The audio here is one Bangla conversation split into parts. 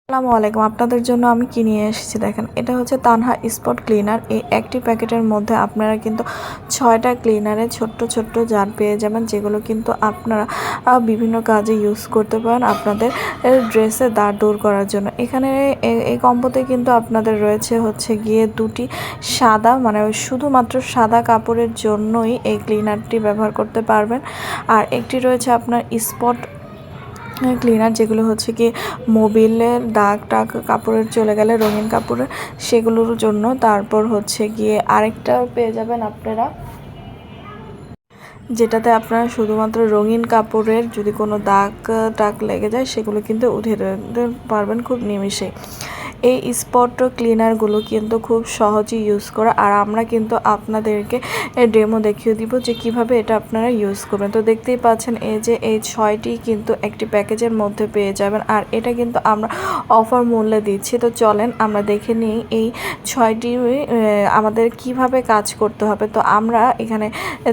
আসসালামু আলাইকুম। আপনাদের জন্য আমি কি নিয়ে এসেছি দেখেন। এটা হচ্ছে তানহা স্পট ক্লিনার। এই একটি প্যাকেটের মধ্যে আপনারা কিন্তু 6টা ক্লিনারের ছোট্ট ছোট্ট জার পেয়ে যাবেন, যেগুলো কিন্তু আপনারা বিভিন্ন কাজে ইউজ করতে পারেন আপনাদের ড্রেসে দাগ দূর করার জন্য। এখানে এই কম্বোতে কিন্তু আপনাদের রয়েছে হচ্ছে গিয়ে দুটি সাদা, মানে শুধুমাত্র সাদা কাপড়ের জন্যই এই ক্লিনারটি ব্যবহার করতে পারবেন। আর একটি রয়েছে আপনার স্পট ক্লিনার, যেগুলো হচ্ছে কি মোবিলের দাগ টাগ কাপড়ের চলে গেলে রঙিন কাপড়ের সেগুলোর জন্য। তারপর হচ্ছে গিয়ে আরেকটা পেয়ে যাবেন আপনারা, যেটাতে আপনারা শুধুমাত্র রঙিন কাপড়ের যদি কোনো দাগ টাগ লেগে যায় সেগুলো কিন্তু উঠিয়ে দিতে পারবেন খুব নিমিষেই। এই স্পট ক্লিনারগুলো কিন্তু খুব সহজেই ইউজ করা, আর আমরা কিন্তু আপনাদেরকে ডেমো দেখিয়ে দিব যে কিভাবে এটা আপনারা ইউজ করবেন। তো দেখতেই পাচ্ছেন এই যে এই 6টি কিন্তু একটি প্যাকেজের মধ্যে পেয়ে যাবেন, আর এটা কিন্তু আমরা অফার মূল্যে দিচ্ছি। তো চলেন আমরা দেখে নিই এই 6টি আমাদের কিভাবে কাজ করতে হবে। তো আমরা এখানে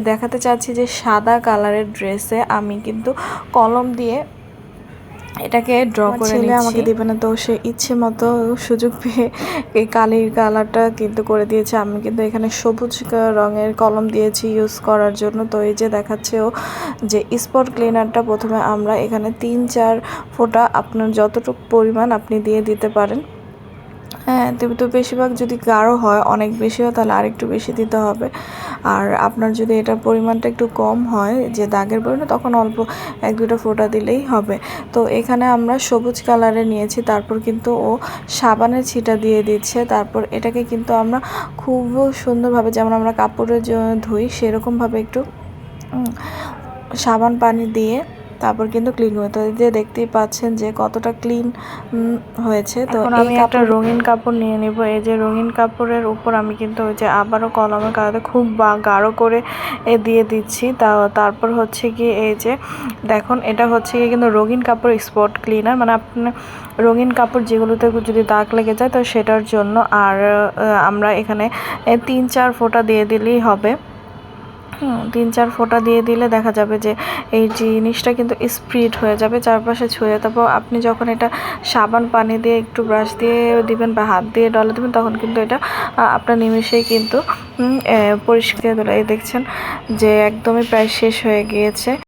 দেখাতে চাচ্ছি যে সাদা কালারের ড্রেসে আমি কিন্তু কলম দিয়ে এটাকে ড্র করে নিচ্ছি। আমাকে দিবে না, তো সে ইচ্ছে মতো সুযোগ পেয়ে এই কালির কালারটা কিন্তু করে দিয়েছে। আমি কিন্তু এখানে সবুজ রঙের কলম দিয়েছি ইউজ করার জন্য। তো এই যে দেখাচ্ছে ও যে স্পট ক্লিনারটা প্রথমে আমরা এখানে 3-4 ফোঁটা আপনার যতটুকু পরিমাণ আপনি দিয়ে দিতে পারেন। হ্যাঁ, তো বেশিরভাগ যদি গাঢ় হয়, অনেক বেশি হয়, তাহলে আরেকটু বেশি দিতে হবে। আর আপনার যদি এটার পরিমাণটা একটু কম হয়, যে দাগের পরিমাণ, তখন অল্প 1-2টা ফোঁটা দিলেই হবে। তো এখানে আমরা সবুজ কালারে নিয়েছি। তারপর কিন্তু ও সাবানের ছিটা দিয়ে দিচ্ছে। তারপর এটাকে কিন্তু আমরা খুব সুন্দরভাবে, যেমন আমরা কাপড়ের ধুই সেরকমভাবে একটু সাবান পানি দিয়ে তারপর কিন্তু ক্লিন হতো। এই যে দেখতেই পাচ্ছেন যে কতটা ক্লিন হয়েছে। তো আমি একটা রঙিন কাপড় নিয়ে নেব। এই যে রঙিন কাপড়ের উপর আমি কিন্তু ওই যে আবারও কলমের কালারে খুব গাঢ় করে দিয়ে দিচ্ছি। তারপর হচ্ছে কি এই যে দেখুন, এটা হচ্ছে কি কিন্তু রঙিন কাপড় স্পট ক্লিনার, মানে আপনার রঙিন কাপড় যেগুলোতে যদি দাগ লেগে যায় তো সেটার জন্য। আর আমরা এখানে 3-4 ফোঁটা দিয়ে দিলেই হবে। 3-4 ফোঁটা দিয়ে দিলে দেখা যাবে যে এই জিনিসটা কিন্তু স্প্রিড হয়ে যাবে চারপাশে ছড়িয়ে। তারপর আপনি যখন এটা সাবান পানি দিয়ে একটু ব্রাশ দিয়ে দিবেন বা হাত দিয়ে ডলে দেবেন, তখন কিন্তু এটা আপনার নিমেষেই কিন্তু পরিষ্কার হয়ে গেল। এই দেখছেন যে একদমই প্রায় শেষ হয়ে গিয়েছে।